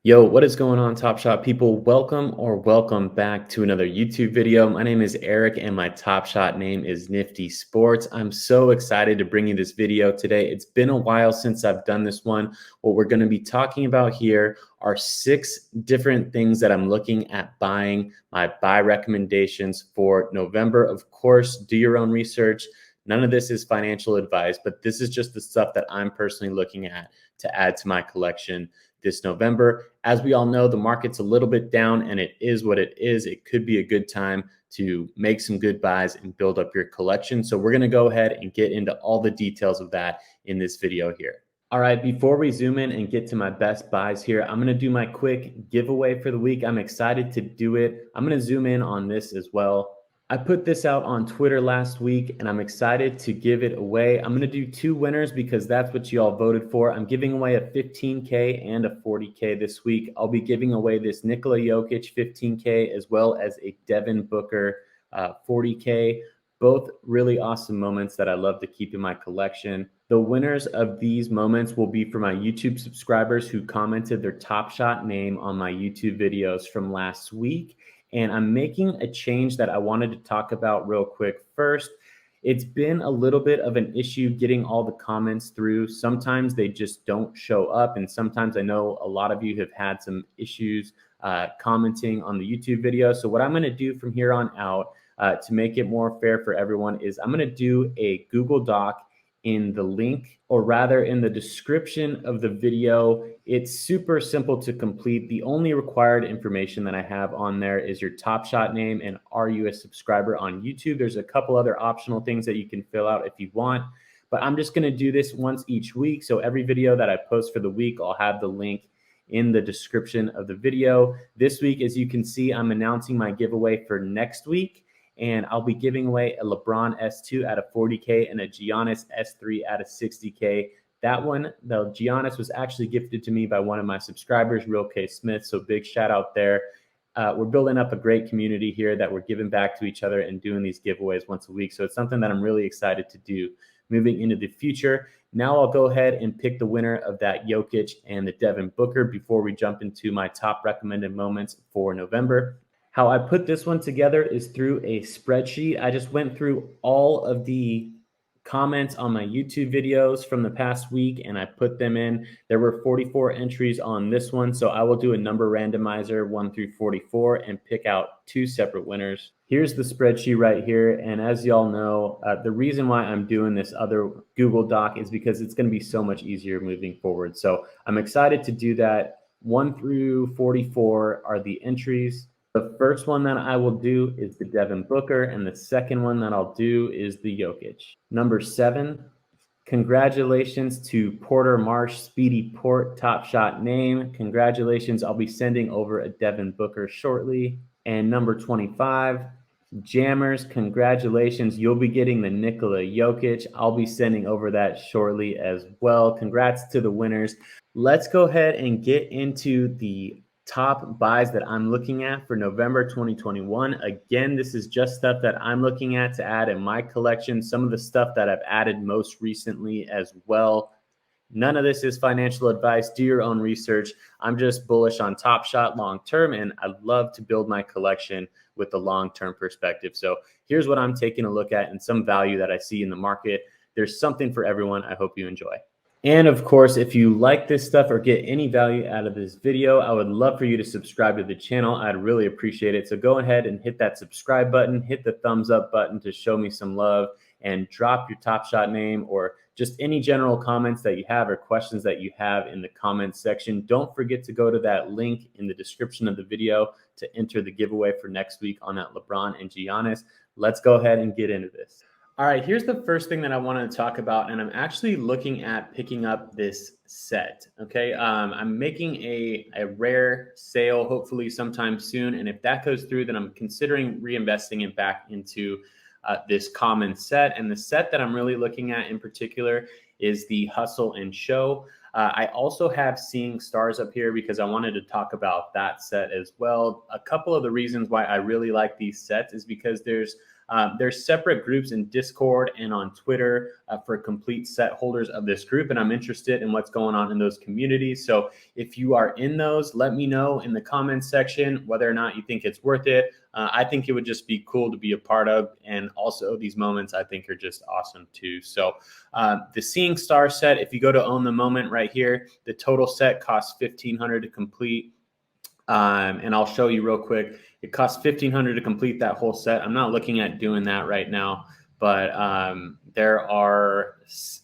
Yo, what is going on, Top Shot people? Welcome back to another YouTube video. My name is Eric and my Top Shot name is Nifty Sports. I'm so excited to bring you this video today. It's been a while since I've done this one. What we're going to be talking about here are 6 different things that I'm looking at buying, my buy recommendations for November. Of course, do your own research. None of this is financial advice, but this is just the stuff that I'm personally looking at to add to my collection this November. As we all know, the market's a little bit down and it is what it is. It could be a good time to make some good buys and build up your collection. So we're going to go ahead and get into all the details of that in this video here. All right, before we zoom in and get to my best buys here, I'm going to do my quick giveaway for the week. I'm excited to do it. I'm going to zoom in on this as well. I put this out on Twitter last week and I'm excited to give it away. I'm going to do 2 winners because that's what you all voted for. I'm giving away a 15K and a 40K this week. I'll be giving away this Nikola Jokic 15K as well as a Devin Booker 40K. Both really awesome moments that I love to keep in my collection. The winners of these moments will be for my YouTube subscribers who commented their Top Shot name on my YouTube videos from last week. And I'm making a change that I wanted to talk about real quick. First, it's been a little bit of an issue getting all the comments through. Sometimes they just don't show up. And sometimes I know a lot of you have had some issues commenting on the YouTube video. So what I'm going to do from here on out to make it more fair for everyone is I'm going to do a Google Doc in the link, or rather in the description of the video. It's super simple to complete. The only required information that I have on there is your Top Shot name and are you a subscriber on YouTube. There's a couple other optional things that you can fill out if you want, but I'm just going to do this once each week. So every video that I post for the week, I'll have the link in the description of the video. This week, as you can see, I'm announcing my giveaway for next week. And I'll be giving away a Lebron S2 out of 40K and a Giannis S3 out of 60K. That one, the Giannis, was actually gifted to me by one of my subscribers, Real K Smith. So big shout out there. We're building up a great community here that we're giving back to each other and doing these giveaways once a week. So it's something that I'm really excited to do moving into the future. Now I'll go ahead and pick the winner of that Jokic and the Devin Booker before we jump into my top recommended moments for November. How I put this one together is through a spreadsheet. I just went through all of the comments on my YouTube videos from the past week and I put them in. There were 44 entries on this one, so I will do a number randomizer 1 through 44 and pick out 2 separate winners. Here's the spreadsheet right here, and as y'all know, the reason why I'm doing this other Google Doc is because it's going to be so much easier moving forward. So I'm excited to do that. 1 through 44 are the entries. The first one that I will do is the Devin Booker, and the second one that I'll do is the Jokic. Number 7, congratulations to Porter Marsh, Speedy Port, Top Shot name. Congratulations, I'll be sending over a Devin Booker shortly. And number 25, Jammers, congratulations, you'll be getting the Nikola Jokic. I'll be sending over that shortly as well. Congrats to the winners. Let's go ahead and get into the top buys that I'm looking at for November 2021. Again, this is just stuff that I'm looking at to add in my collection. Some of the stuff that I've added most recently as well. None of this is financial advice. Do your own research. I'm just bullish on Top Shot long term, and I love to build my collection with the long-term perspective. So here's what I'm taking a look at and some value that I see in the market. There's something for everyone. I hope you enjoy. And of course, if you like this stuff or get any value out of this video, I would love for you to subscribe to the channel. I'd really appreciate it. So go ahead and hit that subscribe button, hit the thumbs up button to show me some love, and drop your Top Shot name or just any general comments that you have or questions that you have in the comments section. Don't forget to go to that link in the description of the video to enter the giveaway for next week on that LeBron and Giannis. Let's go ahead and get into this. All right, here's the first thing that I want to talk about, and I'm actually looking at picking up this set, okay? I'm making a rare sale, hopefully sometime soon, and if that goes through, then I'm considering reinvesting it back into this common set, and the set that I'm really looking at in particular is the Hustle and Show. I also have Seeing Stars up here because I wanted to talk about that set as well. A couple of the reasons why I really like these sets is because there's There's separate groups in Discord and on Twitter for complete set holders of this group, and I'm interested in what's going on in those communities. So if you are in those, let me know in the comments section whether or not you think it's worth it. I think it would just be cool to be a part of, and also these moments I think are just awesome too. So the Seeing Star set, if you go to own the moment right here, the total set costs $1,500 to complete. And I'll show you real quick. It costs $1,500 to complete that whole set. I'm not looking at doing that right now, but there are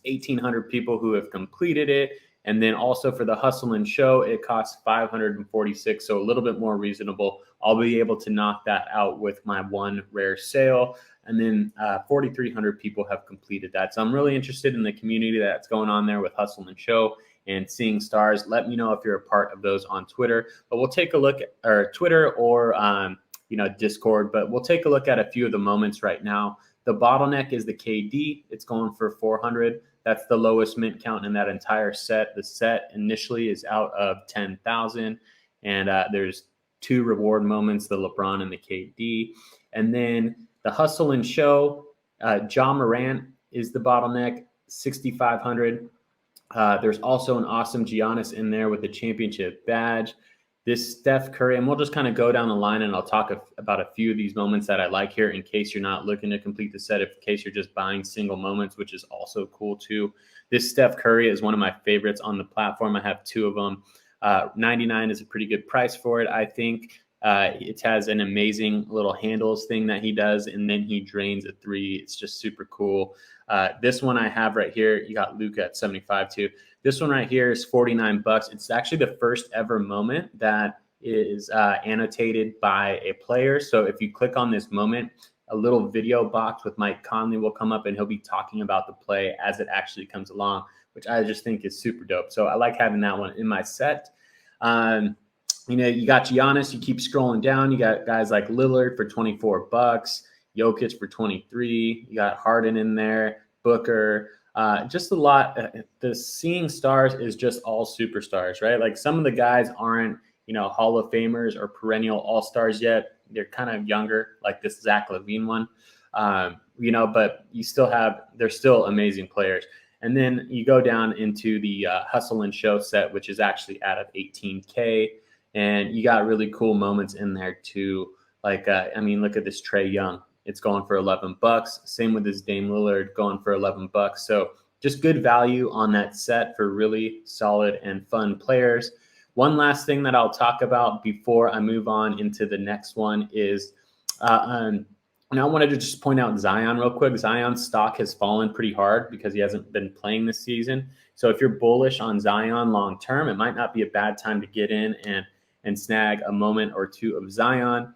1,800 people who have completed it. And then also for the Hustle and Show, it costs $546, so a little bit more reasonable. I'll be able to knock that out with my one rare sale. And then 4,300 people have completed that. So I'm really interested in the community that's going on there with Hustle and Show and Seeing Stars. Let me know if you're a part of those on Twitter. But we'll take a look at or Twitter or Discord. But we'll take a look at a few of the moments right now. The bottleneck is the KD. It's going for 400. That's the lowest mint count in that entire set. The set initially is out of 10,000, and there's two reward moments: the LeBron and the KD. And then the Hustle and Show, Ja Morant is the bottleneck, 6,500. There's also an awesome Giannis in there with the championship badge. This Steph Curry, and we'll just kind of go down the line, and I'll talk about a few of these moments that I like here in case you're not looking to complete the set, in case you're just buying single moments, which is also cool too. This Steph Curry is one of my favorites on the platform. I have two of them. 99 is a pretty good price for it, I think. It has an amazing little handles thing that he does, and then he drains a three. It's just super cool. This one I have right here, you got Luka at 75 too. This one right here is $49. It's actually the first ever moment that is annotated by a player. So if you click on this moment, a little video box with Mike Conley will come up, and he'll be talking about the play as it actually comes along, which I just think is super dope. So I like having that one in my set. You got Giannis, you keep scrolling down. You got guys like Lillard for $24, Jokic for 23. You got Harden in there, Booker, just a lot. The Seeing Stars is just all superstars, right? Like some of the guys aren't, Hall of Famers or perennial all-stars yet. They're kind of younger, like this Zach LaVine one, but they're still amazing players. And then you go down into the Hustle and Show set, which is actually out of 18K. And you got really cool moments in there too. Like, look at this Trae Young. It's going for $11. Same with this Dame Lillard going for $11. So just good value on that set for really solid and fun players. One last thing that I'll talk about before I move on into the next one is, and I wanted to just point out Zion real quick. Zion's stock has fallen pretty hard because he hasn't been playing this season. So if you're bullish on Zion long term, it might not be a bad time to get in and snag a moment or two of Zion.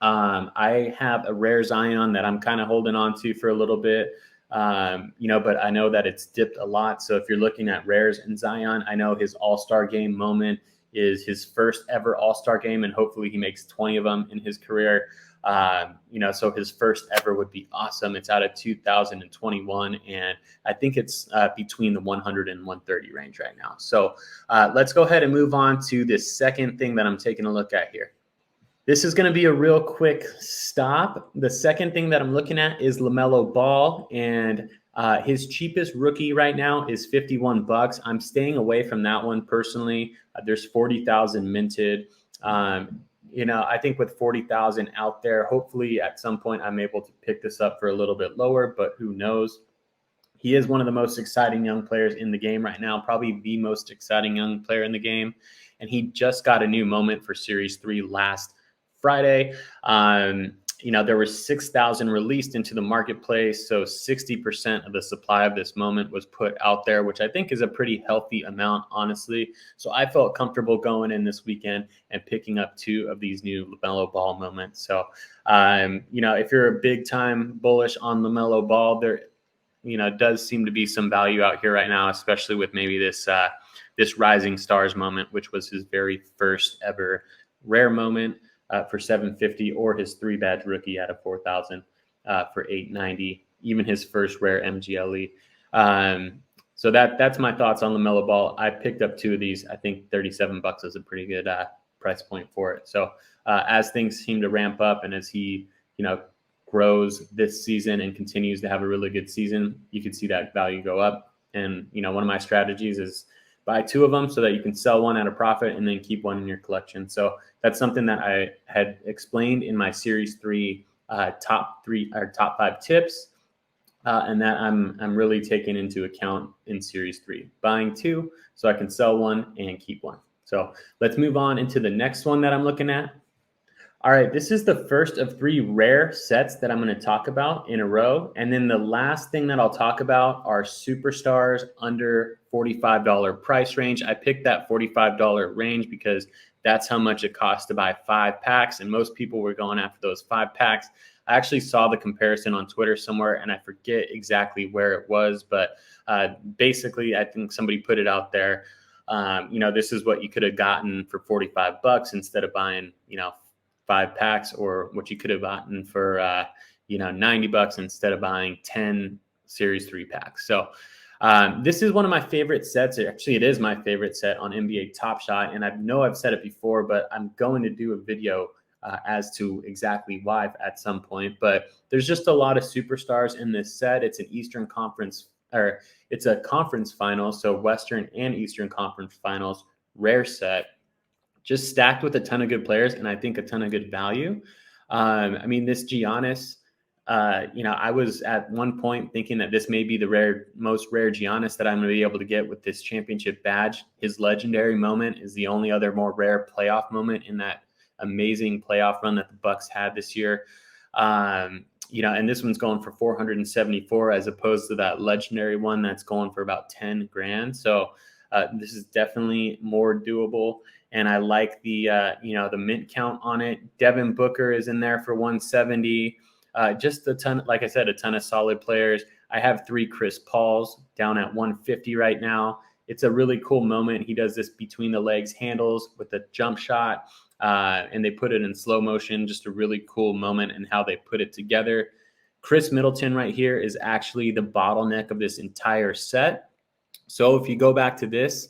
I have a rare Zion that I'm kind of holding on to for a little bit, but I know that it's dipped a lot. So if you're looking at rares in Zion, I know his All-Star game moment is his first ever All-Star game, and hopefully he makes 20 of them in his career. So his first ever would be awesome. It's out of 2021, and I think it's between the 100 and 130 range right now. So let's go ahead and move on to this second thing that I'm taking a look at here. This is going to be a real quick stop. The second thing that I'm looking at is Lamelo Ball, and his cheapest rookie right now is $51. I'm staying away from that one personally. There's 40,000 minted. I think with 40,000 out there, hopefully at some point I'm able to pick this up for a little bit lower, but who knows? He is one of the most exciting young players in the game right now, probably the most exciting young player in the game. And he just got a new moment for Series 3 last Friday. There were 6,000 released into the marketplace. So 60% of the supply of this moment was put out there, which I think is a pretty healthy amount, honestly. So I felt comfortable going in this weekend and picking up two of these new LaMelo Ball moments. So, if you're a big time bullish on LaMelo Ball, there, does seem to be some value out here right now, especially with maybe this Rising Stars moment, which was his very first ever rare moment. For $750, or his 3-badge rookie out of 4,000 for $890. Even his first rare MGLE. So that's my thoughts on LaMelo Ball. I picked up two of these. I think $37 is a pretty good price point for it. So as things seem to ramp up, and as he grows this season and continues to have a really good season, you could see that value go up. And, one of my strategies is buy 2 of them so that you can sell one at a profit and then keep one in your collection. So that's something that I had explained in my series 3 top 5 tips. And that I'm really taking into account in series 3, buying 2 so I can sell one and keep one. So let's move on into the next one that I'm looking at. All right, this is the first of 3 rare sets that I'm going to talk about in a row. And then the last thing that I'll talk about are superstars under $45 price range. I picked that $45 range because that's how much it costs to buy 5 packs. And most people were going after those 5 packs. I actually saw the comparison on Twitter somewhere, and I forget exactly where it was. But basically, I think somebody put it out there. This is what you could have gotten for $45 instead of buying, 5 packs, or what you could have gotten for $90 instead of buying 10 series 3 packs. So this is one of my favorite sets. Actually, it is my favorite set on NBA Top Shot, and I know I've said it before, but I'm going to do a video as to exactly why at some point. But there's just a lot of superstars in this set. It's an Eastern Conference, or it's a conference final, so Western and Eastern Conference finals, rare set, just stacked with a ton of good players, and I think a ton of good value. This Giannis, I was at one point thinking that this may be the most rare Giannis that I'm going to be able to get with this championship badge. His legendary moment is the only other more rare playoff moment in that amazing playoff run that the Bucks had this year. And this one's going for 474 as opposed to that legendary one that's going for about 10 grand. So this is definitely more doable. And I like the mint count on it. Devin Booker is in there for 170. Just a ton, like I said, a ton of solid players. I have 3 Chris Pauls down at 150 right now. It's a really cool moment. He does this between the legs handles with a jump shot, and they put it in slow motion. Just a really cool moment and how they put it together. Chris Middleton right here is actually the bottleneck of this entire set. So if you go back to this,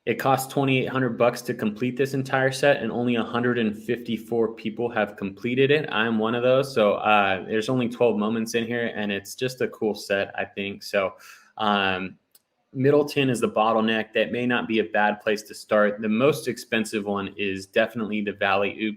it costs $2,800 to complete this entire set, and only 154 people have completed it. I'm one of those. So there's only 12 moments in here, and it's just a cool set, I think. So Middleton is the bottleneck. That may not be a bad place to start. The most expensive one is definitely the Valley Oop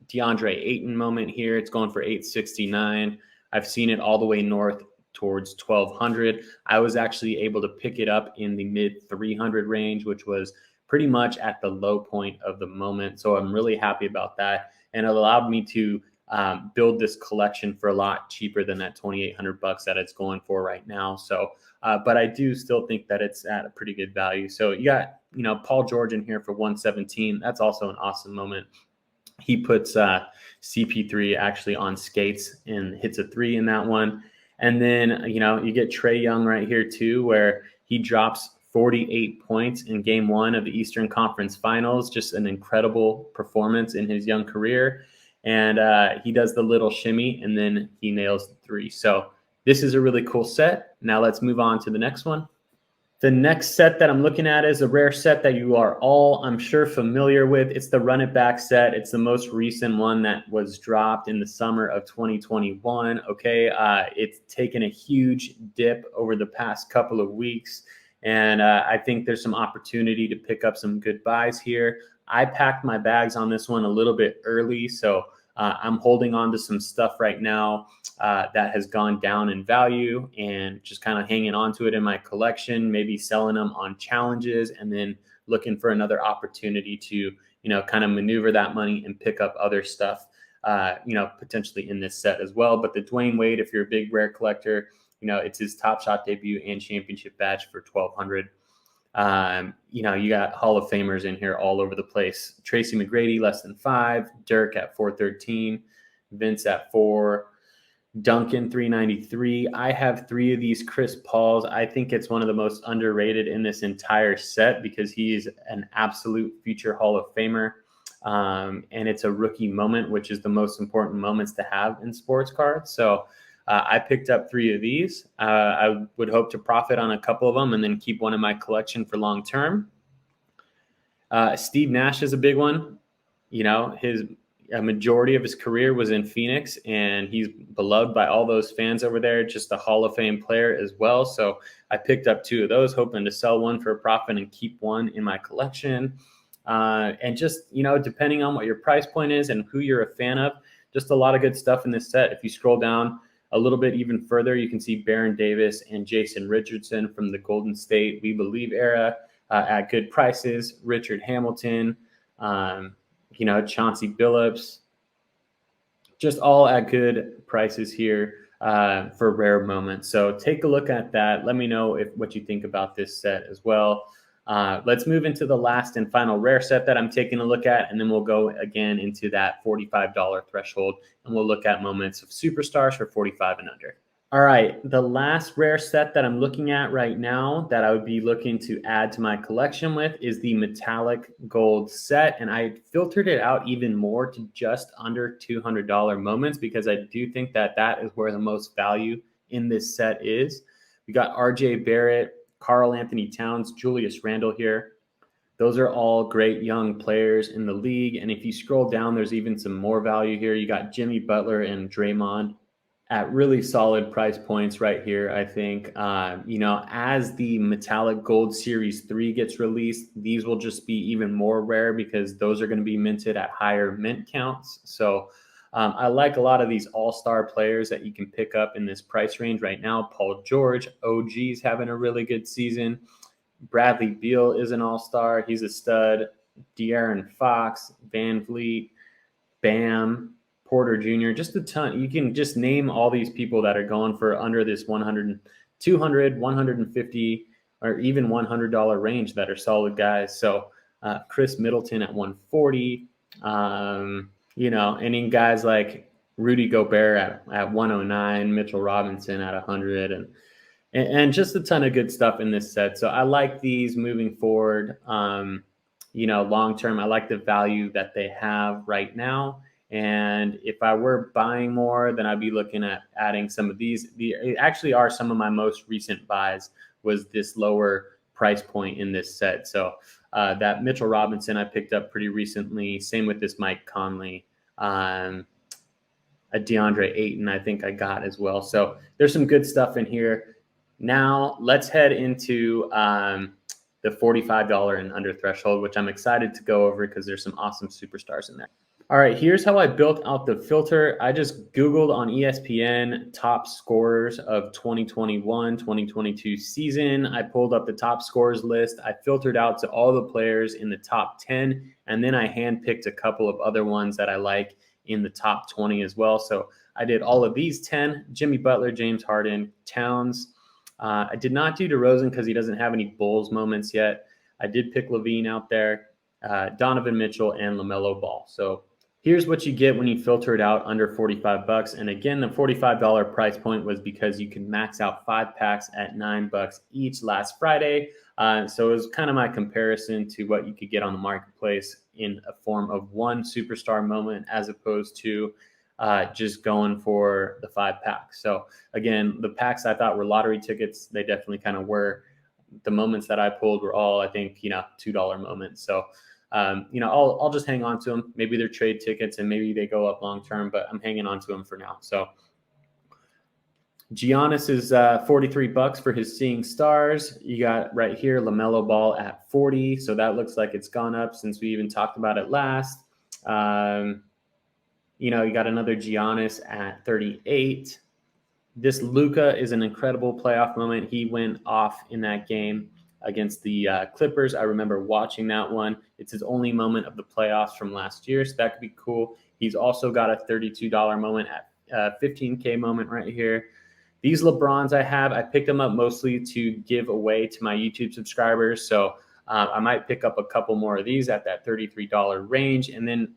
DeAndre Ayton moment here. It's going for $869. I've seen it all the way north towards 1,200. I was actually able to pick it up in the mid 300 range, which was pretty much at the low point of the moment. So I'm really happy about that. And it allowed me to build this collection for a lot cheaper than that $2,800 that it's going for right now. So, but I do still think that it's at a pretty good value. So you got, Paul George in here for 117. That's also an awesome moment. He puts CP3 actually on skates and hits a 3 in that one. And then, you get Trae Young right here too, where he drops 48 points in game 1 of the Eastern Conference Finals. Just an incredible performance in his young career. And he does the little shimmy, and then he nails the 3. So this is a really cool set. Now let's move on to the next one. The next set that I'm looking at is a rare set that you are all, I'm sure, familiar with. It's the Run It Back set. It's the most recent one that was dropped in the summer of 2021. Okay, it's taken a huge dip over the past couple of weeks, and I think there's some opportunity to pick up some good buys here. I packed my bags on this one a little bit early, so I'm holding on to some stuff right now that has gone down in value, and just kind of hanging on to it in my collection, maybe selling them on challenges, and then looking for another opportunity to, kind of maneuver that money and pick up other stuff, potentially in this set as well. But the Dwayne Wade, if you're a big rare collector, it's his Top Shot debut and championship badge for $1,200. You got Hall of Famers in here all over the place. Tracy McGrady, less than 5. Dirk at 413. Vince at 4. Duncan, 393. I have 3 of these Chris Pauls. I think it's one of the most underrated in this entire set because he's an absolute future Hall of Famer. And it's a rookie moment, which is the most important moments to have in sports cards. So I picked up 3 of these. I would hope to profit on a couple of them and then keep one in my collection for long term. Steve Nash is a big one. a majority of his career was in Phoenix, and he's beloved by all those fans over there. Just a Hall of Fame player as well. So I picked up 2 of those, hoping to sell one for a profit and keep one in my collection. And just, depending on what your price point is and who you're a fan of, just a lot of good stuff in this set. If you scroll down a little bit even further, you can see Baron Davis and Jason Richardson from the Golden State We Believe era at good prices. Richard Hamilton, Chauncey Billups, just all at good prices here for rare moments. So take a look at that. Let me know what you think about this set as well. Let's move into the last and final rare set that I'm taking a look at, and then we'll go again into that $45 threshold, and we'll look at moments of superstars for 45 and under. All right, the last rare set that I'm looking at right now that I would be looking to add to my collection with is the metallic gold set, and I filtered it out even more to just under $200 moments because I do think that that is where the most value in this set is. We got RJ Barrett, Karl Anthony Towns, Julius Randle here. Those are all great young players in the league, and if you scroll down, there's even some more value here. You got Jimmy Butler and Draymond at really solid price points right here, I think. As the Metallic Gold Series 3 gets released, these will just be even more rare because those are going to be minted at higher mint counts. So I like a lot of these all-star players that you can pick up in this price range right now. Paul George, OG's having a really good season. Bradley Beal is an all-star. He's a stud. De'Aaron Fox, Van Vliet, Bam, Porter Jr., just a ton. You can just name all these people that are going for under this 100, 200, 150, or even $100 range that are solid guys. So Chris Middleton at 140, and then guys like Rudy Gobert at 109, Mitchell Robinson at 100, and just a ton of good stuff in this set. So I like these moving forward. Long term, I like the value that they have right now. And if I were buying more, then I'd be looking at adding some of these. It actually are some of my most recent buys was this lower price point in this set. So that Mitchell Robinson I picked up pretty recently. Same with this Mike Conley. A DeAndre Ayton I think I got as well. So there's some good stuff in here. Now let's head into the $45 and under threshold, which I'm excited to go over because there's some awesome superstars in there. All right, here's how I built out the filter. I just Googled on ESPN top scorers of 2021-2022 season. I pulled up the top scorers list. I filtered out to all the players in the top 10, and then I handpicked a couple of other ones that I like in the top 20 as well. So I did all of these 10, Jimmy Butler, James Harden, Towns. I did not do DeRozan because he doesn't have any Bulls moments yet. I did pick Levine out there, Donovan Mitchell, and Lamelo Ball. So here's what you get when you filter it out under $45. And again, the $45 price point was because you can max out 5 packs at $9 each last Friday. So it was kind of my comparison to what you could get on the marketplace in a form of one superstar moment as opposed to just going for the 5 packs. So again, the packs I thought were lottery tickets. They definitely kind of were. The moments that I pulled were all, I think, $2 moments. So I'll just hang on to them. Maybe they're trade tickets and maybe they go up long term, but I'm hanging on to them for now. So Giannis is $43 for his Seeing Stars. You got right here Lamelo Ball at 40. So that looks like it's gone up since we even talked about it last. You got another Giannis at 38. This Luka is an incredible playoff moment. He went off in that game against the Clippers. I remember watching that one. It's his only moment of the playoffs from last year, so that could be cool. He's also got a $32 moment at 15K moment right here. These LeBrons I picked them up mostly to give away to my YouTube subscribers. So I might pick up a couple more of these at that $33 range. And then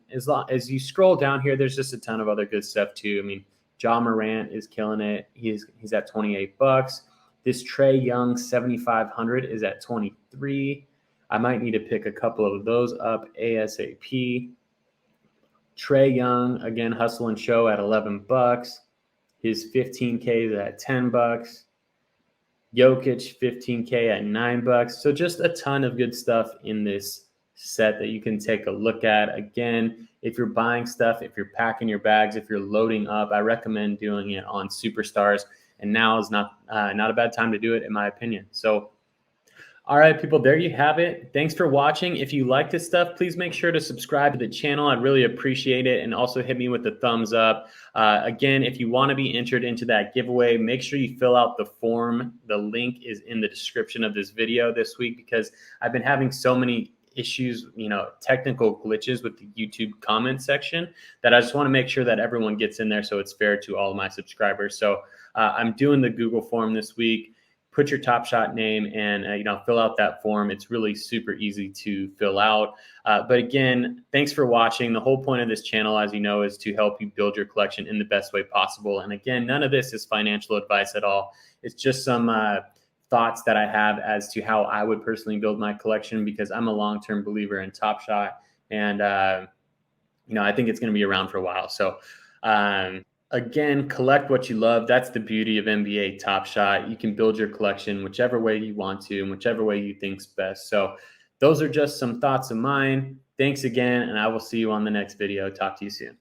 as you scroll down here, there's just a ton of other good stuff too. I mean, Ja Morant is killing it. He's at $28. This Trae Young 7,500 is at 23. I might need to pick a couple of those up ASAP. Trae Young, again, Hustle and Show at $11. His 15K is at $10. Jokic 15K at $9. So just a ton of good stuff in this set that you can take a look at. Again, if you're buying stuff, if you're packing your bags, if you're loading up, I recommend doing it on Superstars. And now is not a bad time to do it, in my opinion. So all right, people, there you have it. Thanks for watching. If you like this stuff, please make sure to subscribe to the channel. I'd really appreciate it. And also hit me with the thumbs up. Again, if you want to be entered into that giveaway, make sure you fill out the form. The link is in the description of this video this week because I've been having so many issues, technical glitches with the YouTube comment section that I just want to make sure that everyone gets in there so it's fair to all of my subscribers. So I'm doing the Google form this week. Put your Top Shot name and fill out that form. It's really super easy to fill out. But again, thanks for watching. The whole point of this channel, as you know, is to help you build your collection in the best way possible. And again, none of this is financial advice at all. It's just some thoughts that I have as to how I would personally build my collection because I'm a long-term believer in Top Shot, and I think it's going to be around for a while. So. Again, collect what you love. That's the beauty of NBA Top Shot. You can build your collection whichever way you want to and whichever way you think's best. So those are just some thoughts of mine. Thanks again, and I will see you on the next video. Talk to you soon.